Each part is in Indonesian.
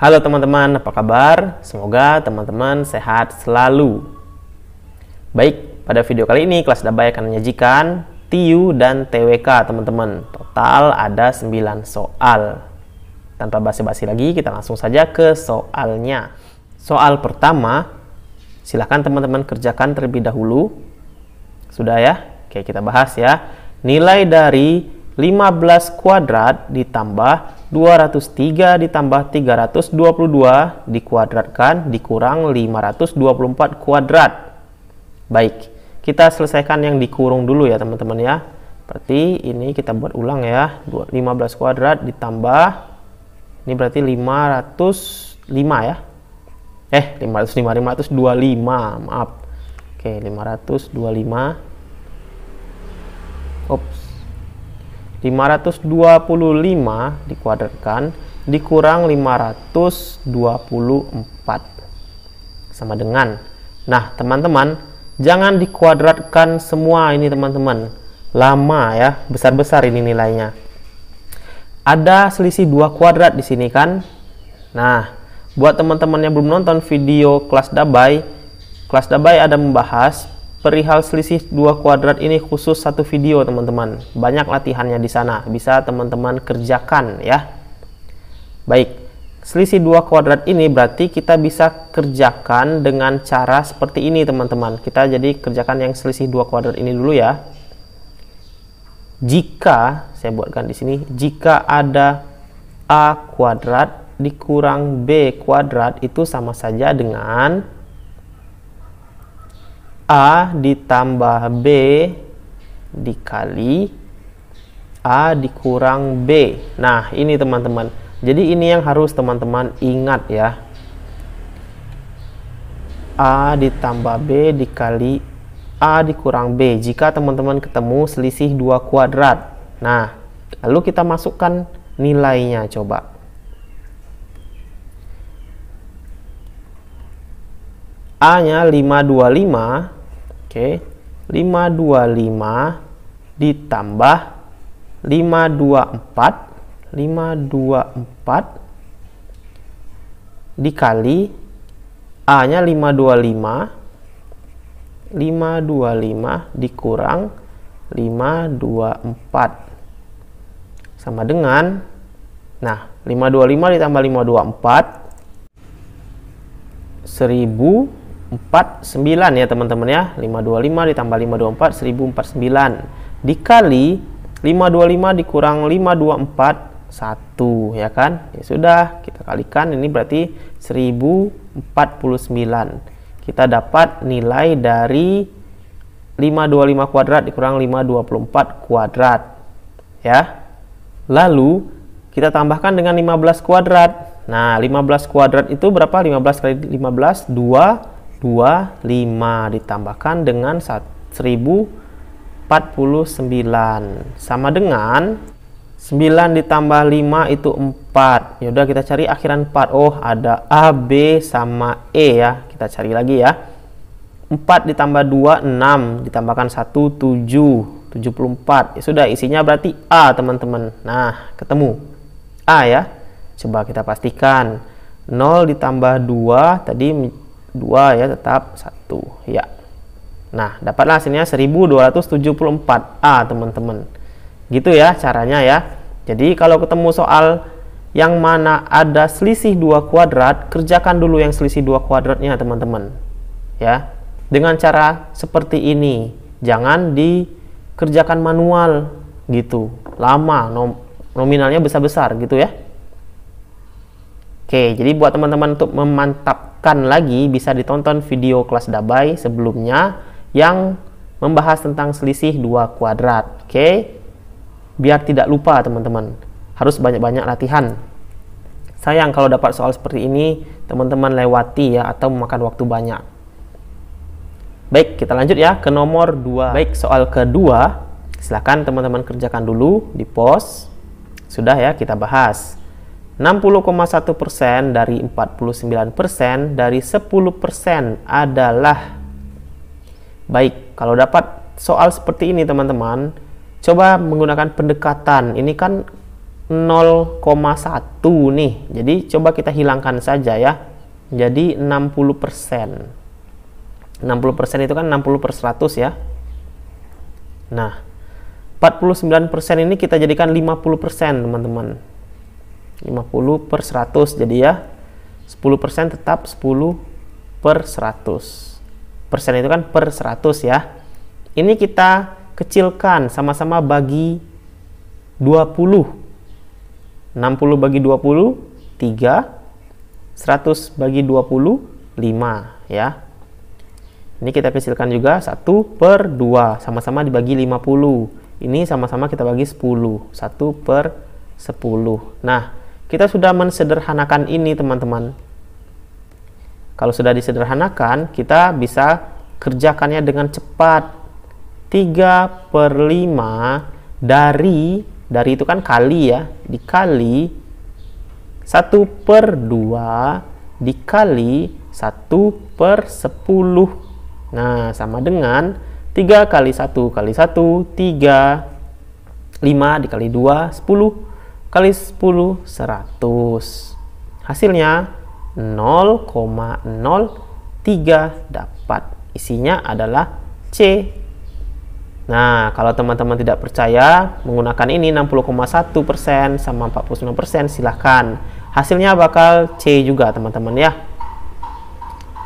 Halo teman-teman, apa kabar? Semoga teman-teman sehat selalu. Baik, pada video kali ini kelas Dabai akan menyajikan TIU dan TWK teman-teman. Total ada 9 soal. Tanpa basa-basi lagi, kita langsung saja ke soalnya. Soal pertama, silahkan teman-teman kerjakan terlebih dahulu. Sudah ya? Oke, kita bahas ya. Nilai dari 15 kuadrat ditambah 203 ditambah 322 dikuadratkan dikurang 524 kuadrat. Baik, kita selesaikan yang dikurung dulu ya teman-teman ya. Berarti ini kita buat ulang ya. 15 kuadrat ditambah, ini berarti 505 ya. 525, maaf. Oke, 525. Ops. 525 dikuadratkan dikurang 524 sama dengan, nah teman-teman jangan dikuadratkan semua ini teman-teman, lama ya, besar-besar ini nilainya. Ada selisih 2 kuadrat di sini kan. Nah, buat teman-teman yang belum nonton video kelas Dabai ada membahas perihal selisih 2 kuadrat ini khusus satu video teman-teman. Banyak latihannya di sana, bisa teman-teman kerjakan ya. Baik, selisih 2 kuadrat ini berarti kita bisa kerjakan dengan cara seperti ini teman-teman. Kita jadi kerjakan yang selisih 2 kuadrat ini dulu ya. Jika, saya buatkan di sini, jika ada A kuadrat dikurang B kuadrat itu sama saja dengan A ditambah B dikali A dikurang B. Nah, ini teman-teman. Jadi ini yang harus teman-teman ingat ya. A ditambah B dikali A dikurang B. Jika teman-teman ketemu selisih 2 kuadrat. Nah, lalu kita masukkan nilainya coba. A-nya 525. Oke. 525 ditambah 524 dikali A-nya 525 dikurang 524 sama dengan, nah 525 ditambah 524 1049 ya teman-teman ya. 525 ditambah 524 1049 dikali 525 dikurang 524 1 ya kan. Ya sudah, kita kalikan, ini berarti 1049. Kita dapat nilai dari 525 kuadrat dikurang 524 kuadrat ya. Lalu kita tambahkan dengan 15 kuadrat. Nah, 15 kuadrat itu berapa? 15 kali 15 25 ditambahkan dengan 1049 sama dengan 9 ditambah 5 itu 4. Yaudah, kita cari akhiran 4. Oh, ada A, B sama E ya. Kita cari lagi ya. 4 ditambah 2 6 ditambahkan 1 7 74. Ya sudah, isinya berarti A teman-teman. Nah, ketemu A ya. Coba kita pastikan. 0 ditambah 2 tadi 2 ya, tetap 1 ya. Nah, dapatlah hasilnya 1274 A teman-teman. Gitu ya caranya ya. Jadi kalau ketemu soal yang mana ada selisih 2 kuadrat, kerjakan dulu yang selisih 2 kuadratnya teman-teman ya. Dengan cara seperti ini, jangan dikerjakan manual gitu, lama, nominalnya besar-besar gitu ya. Oke, jadi buat teman-teman untuk memantapkan lagi, bisa ditonton video kelas Dabai sebelumnya yang membahas tentang selisih 2 kuadrat. Oke, biar tidak lupa teman-teman, harus banyak-banyak latihan. Sayang kalau dapat soal seperti ini teman-teman lewati ya, atau memakan waktu banyak. Baik, kita lanjut ya ke nomor 2. Baik, soal kedua, silahkan teman-teman kerjakan dulu di pos. Sudah ya, kita bahas. 60,1% dari 49% dari 10% adalah. Baik, kalau dapat soal seperti ini teman-teman, coba menggunakan pendekatan. Ini kan 0,1 nih. Jadi coba kita hilangkan saja ya. Jadi 60%. 60% itu kan 60/100 ya. Nah, 49% ini kita jadikan 50%, teman-teman. 50/100. Jadi ya, 10% tetap 10/100. Persen itu kan per 100 ya. Ini kita kecilkan, sama-sama bagi 20. 60 bagi 20, 3. 100 bagi 20, 5 ya. Ini kita kecilkan juga, 1/2, sama-sama dibagi 50. Ini sama-sama kita bagi 10, 1/10. Nah, kita sudah mensederhanakan ini, teman-teman. Kalau sudah disederhanakan, kita bisa kerjakannya dengan cepat. 3/5 dari itu kan kali ya, dikali 1/2 dikali 1/10. Nah, sama dengan 3 kali 1 kali 1, 3. 5 dikali 2, 10. Kali 10, 100. Hasilnya 0,03 dapat. Isinya adalah C. Nah, kalau teman-teman tidak percaya menggunakan ini 60,1% sama 49%, silahkan. Hasilnya bakal C juga, teman-teman ya.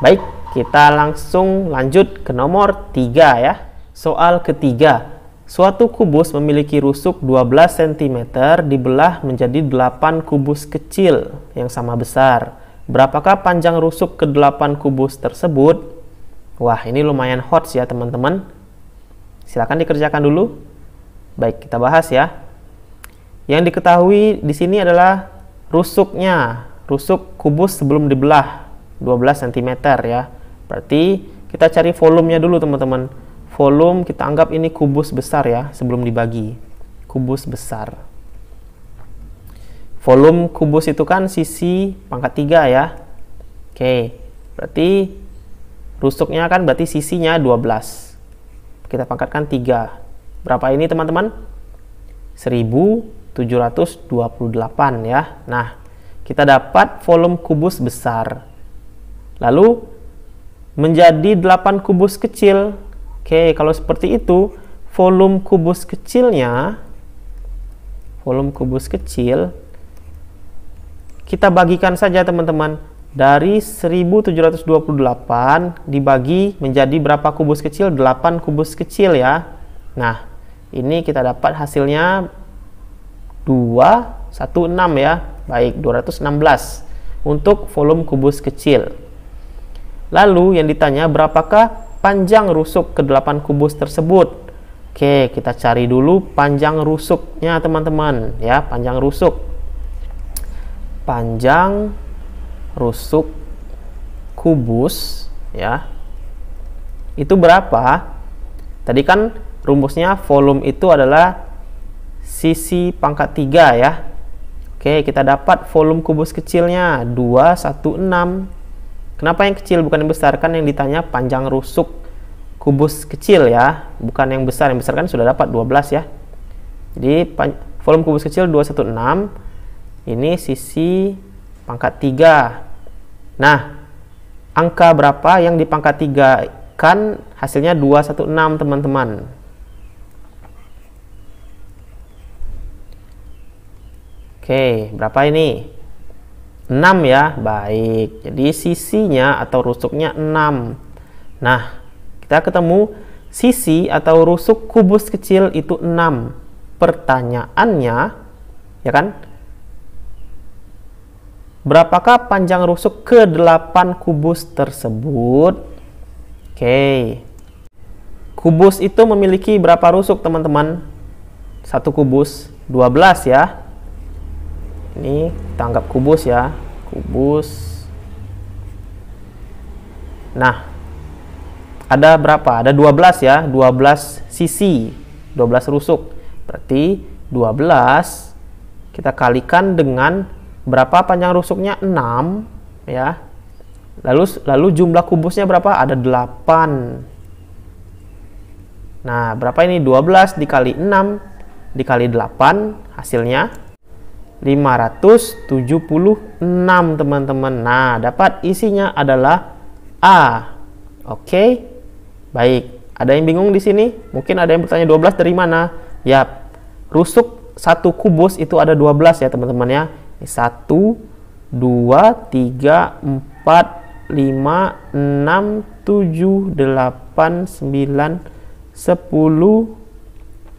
Baik, kita langsung lanjut ke nomor 3 ya. Soal ketiga. Suatu kubus memiliki rusuk 12 cm dibelah menjadi 8 kubus kecil yang sama besar. Berapakah panjang rusuk ke-8 kubus tersebut? Wah, ini lumayan hot ya, teman-teman. Silakan dikerjakan dulu. Baik, kita bahas ya. Yang diketahui di sini adalah rusuknya. Rusuk kubus sebelum dibelah 12 cm ya. Berarti kita cari volumenya dulu, teman-teman. Volume kita anggap ini kubus besar ya, sebelum dibagi. Kubus besar. Volume kubus itu kan sisi pangkat 3 ya. Oke, berarti rusuknya kan berarti sisinya 12. Kita pangkatkan 3. Berapa ini, teman-teman? 1728 ya. Nah, kita dapat volume kubus besar. Lalu menjadi 8 kubus kecil. Oke, kalau seperti itu, volume kubus kecilnya, kita bagikan saja, teman-teman. Dari 1728 dibagi menjadi berapa kubus kecil? 8 kubus kecil ya. Nah, ini kita dapat hasilnya 216 ya. Baik, 216 untuk volume kubus kecil. Lalu yang ditanya, berapakah panjang rusuk ke-8 kubus tersebut? Oke, kita cari dulu panjang rusuknya, teman-teman ya. Panjang rusuk kubus ya, itu berapa? Tadi kan rumusnya volume itu adalah sisi pangkat 3 ya. Oke, kita dapat volume kubus kecilnya 216. Kenapa yang kecil bukan yang besar? Kan yang ditanya panjang rusuk kubus kecil ya, bukan yang besar. Yang besar kan sudah dapat 12 ya. Jadi volume kubus kecil 216. Ini sisi pangkat 3. Nah, angka berapa yang di pangkat 3? Kan hasilnya 216, teman-teman. Oke, berapa ini? 6 ya. Baik, jadi sisinya atau rusuknya 6. Nah, kita ketemu sisi atau rusuk kubus kecil itu 6. Pertanyaannya, ya kan? Berapakah panjang rusuk ke-8 kubus tersebut? Oke. Kubus itu memiliki berapa rusuk, teman-teman? Satu kubus 12 ya. Ini kita anggap kubus ya. Kubus. Nah, ada berapa? Ada 12 ya. 12 sisi, 12 rusuk. Berarti 12 kita kalikan dengan berapa panjang rusuknya? 6 ya. Lalu jumlah kubusnya berapa? Ada 8. Nah, berapa ini? 12 dikali 6 dikali 8, hasilnya 576 teman-teman. Nah, dapat isinya adalah A. Oke. Baik. Ada yang bingung di sini? Mungkin ada yang bertanya 12 dari mana? Yap. Rusuk 1 kubus itu ada 12 ya teman-teman ya. 1 2 3 4 5 6 7 8 9 10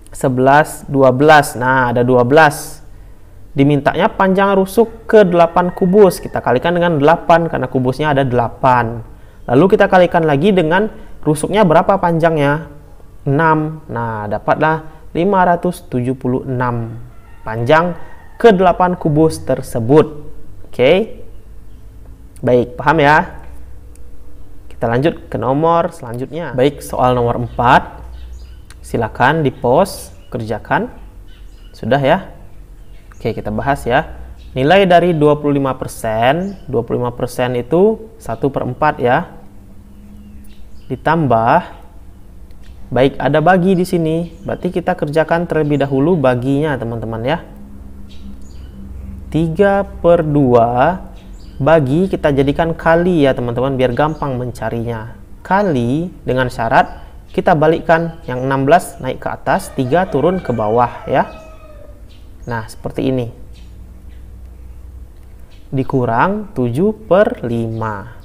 11 12. Nah, ada 12. Dimintanya panjang rusuk ke 8 kubus. Kita kalikan dengan 8 karena kubusnya ada 8. Lalu kita kalikan lagi dengan rusuknya berapa panjangnya? 6. Nah, dapatlah 576 panjang ke 8 kubus tersebut. Oke. Baik, paham ya? Kita lanjut ke nomor selanjutnya. Baik, soal nomor 4. Silakan di-pause, kerjakan. Sudah ya? Oke, kita bahas ya. Nilai dari 25%, 25% itu 1/4 ya. Ditambah, baik ada bagi di sini, berarti kita kerjakan terlebih dahulu baginya teman-teman ya. 3/2 bagi kita jadikan kali ya teman-teman biar gampang mencarinya. Kali dengan syarat kita balikkan yang 16 naik ke atas, 3 turun ke bawah ya. Nah, seperti ini. Dikurang 7/5.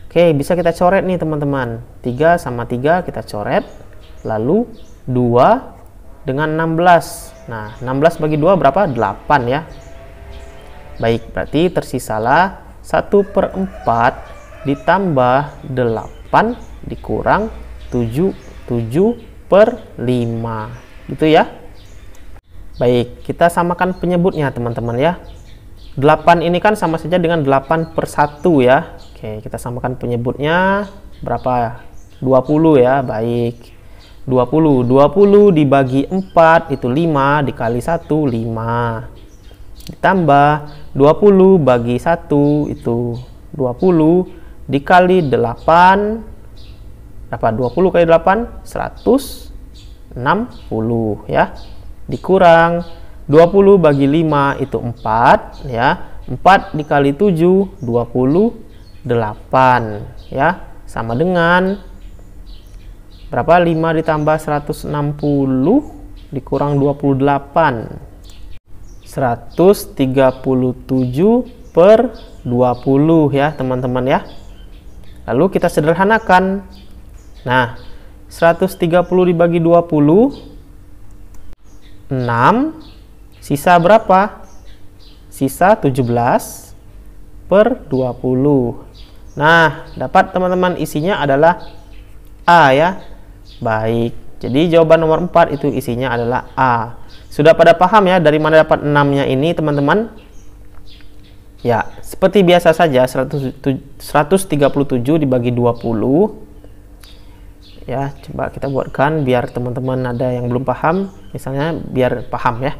Oke, bisa kita coret nih teman-teman. 3 sama 3 kita coret. Lalu 2 dengan 16. Nah, 16 bagi 2 berapa? 8 ya. Baik, berarti tersisalah 1/4 ditambah 8 dikurang 7/5. Gitu ya. Baik, kita samakan penyebutnya teman-teman ya. 8 ini kan sama saja dengan 8/1 ya. Oke, kita samakan penyebutnya berapa? 20 ya. Baik. 20 dibagi 4 itu 5 dikali 1 5. Ditambah 20 bagi 1 itu 20 dikali 8 berapa? 20 kali 8 160 ya. Dikurang 20 bagi 5 itu 4 ya. 4 dikali 7 28 ya. Sama dengan berapa? 5 ditambah 160 dikurang 28. 137/20 ya teman-teman ya. Lalu kita sederhanakan. Nah, 130 dibagi 20 6. Sisa berapa? Sisa 17/20. Nah, dapat teman-teman isinya adalah A ya. Baik. Jadi jawaban nomor 4 itu isinya adalah A. Sudah pada paham ya dari mana dapat 6-nya ini teman-teman? Ya, seperti biasa saja 137 dibagi 20. Ya, coba kita buatkan biar teman-teman ada yang belum paham, misalnya biar paham ya.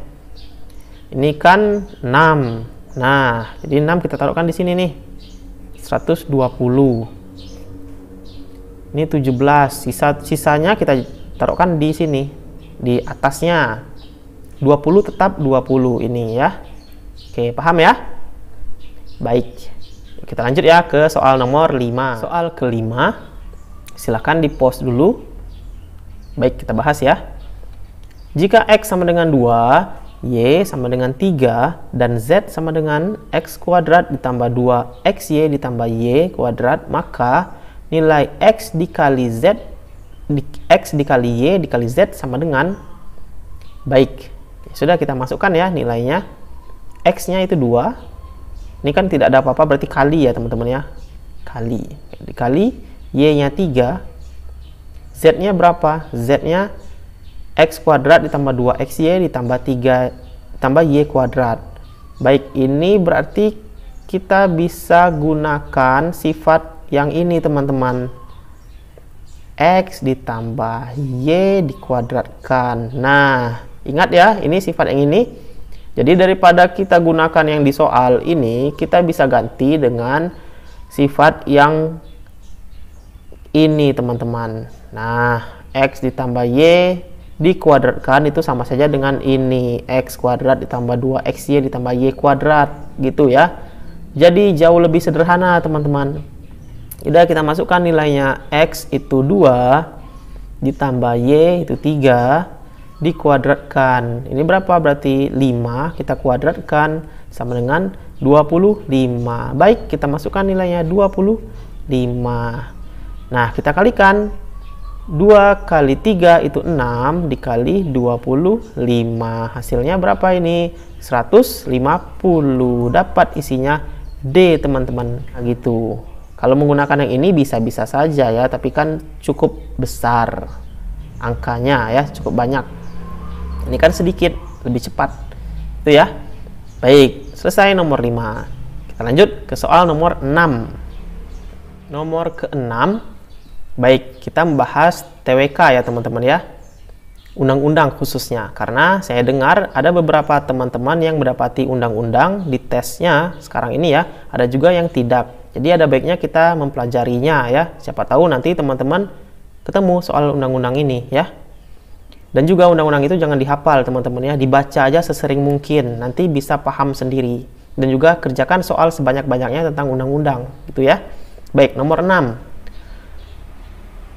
Ini kan 6. Nah, jadi 6 kita taruhkan di sini nih. 120. Ini 17. Sisanya kita taruhkan di sini, di atasnya. 20 tetap 20 ini ya. Oke, paham ya? Baik. Kita lanjut ya ke soal nomor 5. Soal kelima. Silahkan di-pause dulu. Baik, kita bahas ya. Jika X sama dengan 2, Y sama dengan 3, dan Z sama dengan X kuadrat ditambah 2XY ditambah Y kuadrat, maka nilai X dikali Z, X dikali Y dikali Z sama dengan, baik, sudah kita masukkan ya nilainya. X-nya itu 2. Ini kan tidak ada apa-apa, berarti kali ya teman-teman ya. Kali. Dikali Y-nya 3. Z-nya berapa? Z-nya X kuadrat ditambah 2XY ditambah 3 tambah Y kuadrat. Baik, ini berarti kita bisa gunakan sifat yang ini teman-teman. X ditambah Y dikuadratkan. Nah, ingat ya, ini sifat yang ini. Jadi daripada kita gunakan yang di soal ini, kita bisa ganti dengan sifat yang ini teman-teman. Nah, X ditambah Y dikuadratkan itu sama saja dengan ini, X kuadrat ditambah 2XY ditambah Y kuadrat gitu ya. Jadi jauh lebih sederhana teman-teman. Udah, kita masukkan nilainya. X itu 2 ditambah Y itu 3 dikuadratkan. Ini berapa? Berarti 5 kita kuadratkan sama dengan 25. Baik, kita masukkan nilainya 25. Nah, kita kalikan. 2 kali 3 itu 6 dikali 25. Hasilnya berapa ini? 150. Dapat isinya D teman-teman. Nah, gitu. Kalau menggunakan yang ini bisa-bisa saja ya, tapi kan cukup besar angkanya ya, cukup banyak. Ini kan sedikit, lebih cepat. Itu ya. Baik, selesai nomor 5. Kita lanjut ke soal nomor 6. Nomor ke-6. Baik, kita membahas TWK ya teman-teman ya. Undang-undang khususnya, karena saya dengar ada beberapa teman-teman yang mendapati undang-undang di tesnya sekarang ini ya, ada juga yang tidak. Jadi ada baiknya kita mempelajarinya ya. Siapa tahu nanti teman-teman ketemu soal undang-undang ini ya. Dan juga undang-undang itu jangan dihafal teman-teman ya, dibaca aja sesering mungkin, nanti bisa paham sendiri. Dan juga kerjakan soal sebanyak-banyaknya tentang undang-undang gitu ya. Baik, nomor 6.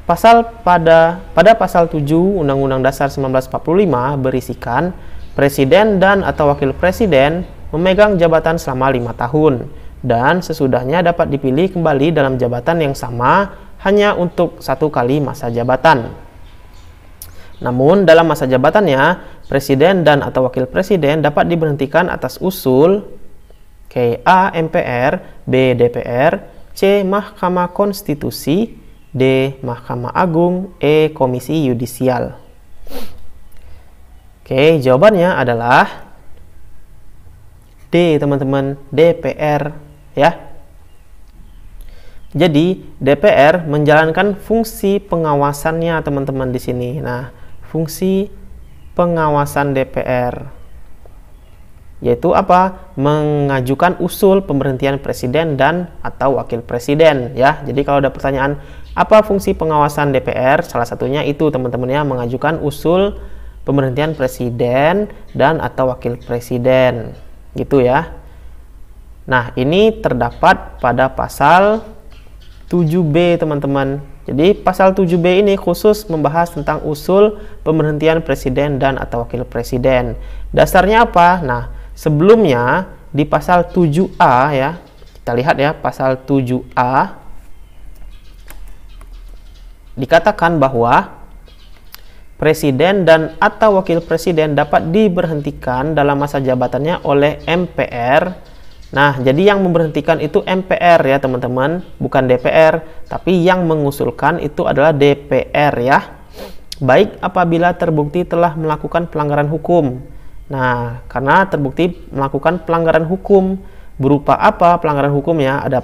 Pada pasal 7 Undang-Undang Dasar 1945 berisikan presiden dan atau wakil presiden memegang jabatan selama 5 tahun dan sesudahnya dapat dipilih kembali dalam jabatan yang sama hanya untuk 1 kali masa jabatan. Namun dalam masa jabatannya presiden dan atau wakil presiden dapat diberhentikan atas usul A. MPR, B. DPR, C. Mahkamah Konstitusi, D. Mahkamah Agung, E. Komisi Yudisial. Oke, jawabannya adalah D teman-teman, DPR ya. Jadi DPR menjalankan fungsi pengawasannya teman-teman di sini. Nah, fungsi pengawasan DPR yaitu apa? Mengajukan usul pemberhentian presiden dan atau wakil presiden ya. Jadi kalau ada pertanyaan apa fungsi pengawasan DPR, salah satunya itu teman-teman ya, mengajukan usul pemberhentian presiden dan atau wakil presiden gitu ya. Nah, ini terdapat pada pasal 7B teman-teman. Jadi pasal 7B ini khusus membahas tentang usul pemberhentian presiden dan atau wakil presiden. Dasarnya apa? Nah, sebelumnya di pasal 7A ya, kita lihat ya, pasal 7A dikatakan bahwa presiden dan atau wakil presiden dapat diberhentikan dalam masa jabatannya oleh MPR. Nah, jadi yang memberhentikan itu MPR ya teman-teman, bukan DPR, tapi yang mengusulkan itu adalah DPR ya. Baik apabila terbukti telah melakukan pelanggaran hukum. Nah, karena terbukti melakukan pelanggaran hukum, berupa apa pelanggaran hukumnya? Ada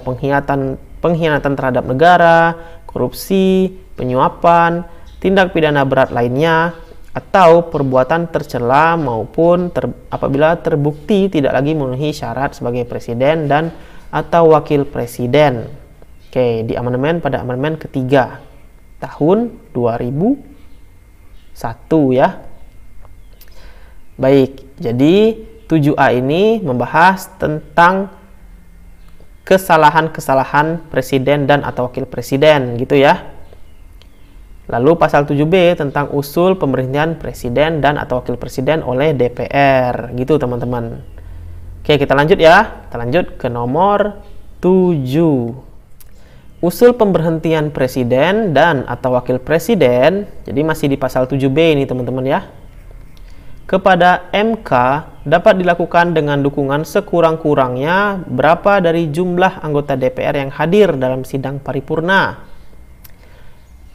pengkhianatan terhadap negara, korupsi, penyuapan, tindak pidana berat lainnya, atau perbuatan tercela maupun apabila terbukti tidak lagi memenuhi syarat sebagai presiden dan atau wakil presiden. Oke, di amandemen pada amandemen ketiga tahun 2001 ya. Baik, jadi 7A ini membahas tentang kesalahan-kesalahan presiden dan atau wakil presiden gitu ya. Lalu pasal 7B tentang usul pemberhentian presiden dan atau wakil presiden oleh DPR gitu teman-teman. Oke, kita lanjut ya. Kita lanjut ke nomor 7. Usul pemberhentian presiden dan atau wakil presiden. Jadi masih di pasal 7B ini teman-teman ya. Kepada MK dapat dilakukan dengan dukungan sekurang-kurangnya berapa dari jumlah anggota DPR yang hadir dalam sidang paripurna.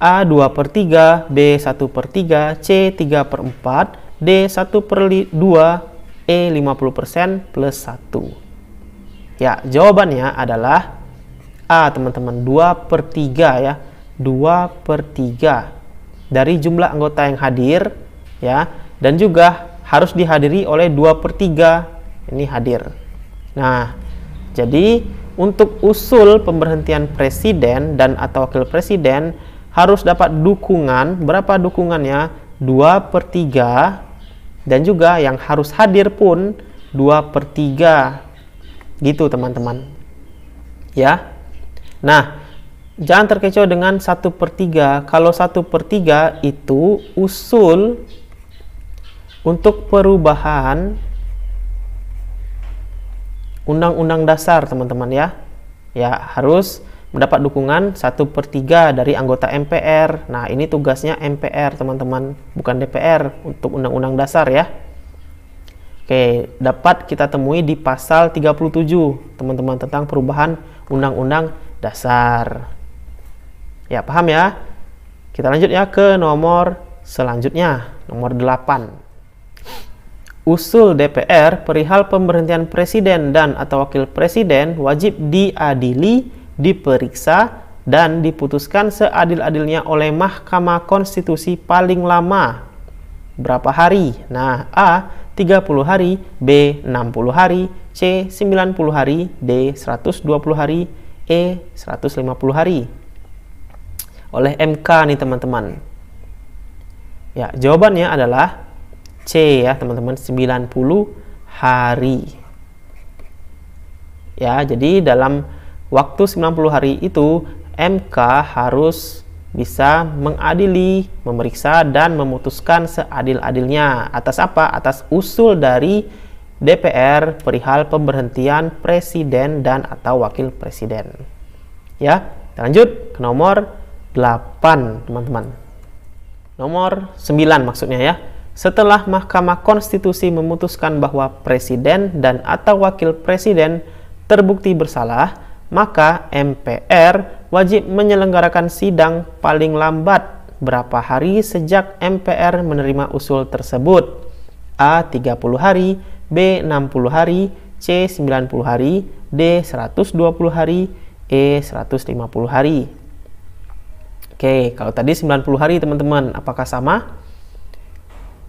A 2/3, B 1/3, C 3/4, D 1/2, E 50% plus 1. Ya, jawabannya adalah A teman-teman, 2/3 ya. 2/3 dari jumlah anggota yang hadir ya, dan juga harus dihadiri oleh 2/3 ini hadir. Nah, jadi untuk usul pemberhentian presiden dan atau wakil presiden harus dapat dukungan, berapa dukungannya? 2/3, dan juga yang harus hadir pun 2/3. Gitu teman-teman. Ya. Nah, jangan terkecoh dengan 1/3. Kalau 1/3 itu usul untuk perubahan Undang-Undang Dasar, teman-teman ya. Ya, harus mendapat dukungan 1/3 dari anggota MPR. Nah, ini tugasnya MPR, teman-teman, bukan DPR untuk Undang-Undang Dasar ya. Oke, dapat kita temui di pasal 37, teman-teman, tentang perubahan Undang-Undang Dasar. Ya, paham ya? Kita lanjut ya ke nomor selanjutnya, nomor 8. Usul DPR perihal pemberhentian presiden dan atau wakil presiden wajib diadili, diperiksa, dan diputuskan seadil-adilnya oleh Mahkamah Konstitusi paling lama berapa hari? Nah, A. 30 hari, B. 60 hari, C. 90 hari, D. 120 hari, E. 150 hari. Oleh MK nih teman-teman. Ya, jawabannya adalah C ya teman-teman, 90 hari. Ya, jadi dalam waktu 90 hari itu MK harus bisa mengadili, memeriksa, dan memutuskan seadil-adilnya. Atas apa? Atas usul dari DPR perihal pemberhentian presiden dan atau wakil presiden. Ya, kita lanjut ke nomor 8 teman-teman. Nomor 9 maksudnya ya. Setelah Mahkamah Konstitusi memutuskan bahwa presiden dan atau wakil presiden terbukti bersalah, maka MPR wajib menyelenggarakan sidang paling lambat berapa hari sejak MPR menerima usul tersebut? A. 30 hari, B. 60 hari, C. 90 hari, D. 120 hari, E. 150 hari. Oke, kalau tadi 90 hari teman-teman, apakah sama?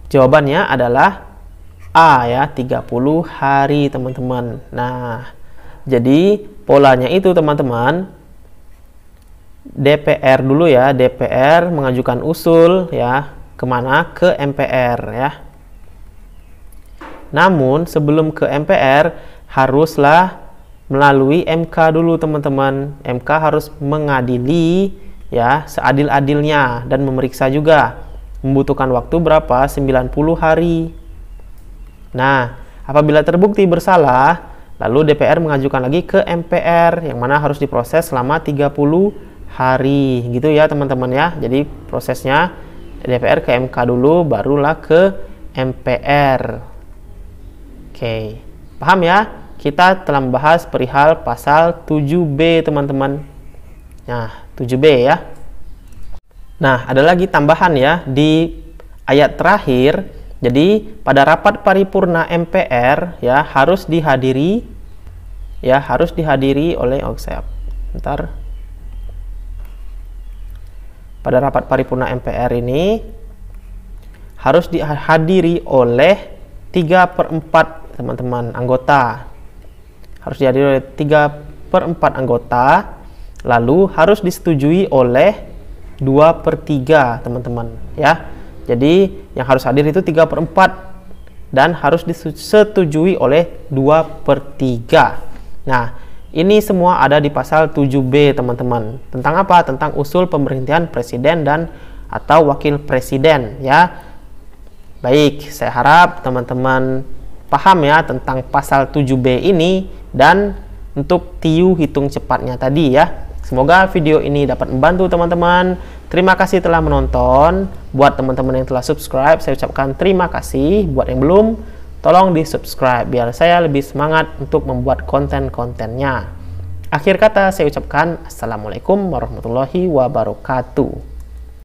Jawabannya adalah A ya, 30 hari teman-teman. Nah, jadi polanya itu teman-teman, DPR dulu ya, DPR mengajukan usul ya, kemana? Ke MPR ya. Namun sebelum ke MPR haruslah melalui MK dulu teman-teman. MK harus mengadili ya seadil-adilnya dan memeriksa juga. Membutuhkan waktu berapa? 90 hari. Nah, apabila terbukti bersalah, lalu DPR mengajukan lagi ke MPR yang mana harus diproses selama 30 hari. Gitu ya teman-teman ya. Jadi prosesnya DPR ke MK dulu, barulah ke MPR. Oke, paham ya? Kita telah membahas perihal pasal 7B teman-teman. Nah, 7B ya. Nah, ada lagi tambahan ya di ayat terakhir. Jadi, pada rapat paripurna MPR ya harus dihadiri oleh bentar. Pada rapat paripurna MPR ini harus dihadiri oleh 3/4 teman-teman anggota. Harus dihadiri oleh 3/4 anggota, lalu harus disetujui oleh 2/3 teman-teman ya. Jadi yang harus hadir itu 3/4 dan harus disetujui oleh 2/3. Nah, ini semua ada di pasal 7B teman-teman. Tentang apa? Tentang usul pemberhentian presiden dan atau wakil presiden ya. Baik, saya harap teman-teman paham ya tentang pasal 7B ini dan untuk TIU hitung cepatnya tadi ya. Semoga video ini dapat membantu teman-teman. Terima kasih telah menonton. Buat teman-teman yang telah subscribe, saya ucapkan terima kasih. Buat yang belum, tolong di subscribe biar saya lebih semangat untuk membuat konten-kontennya. Akhir kata saya ucapkan Assalamualaikum warahmatullahi wabarakatuh.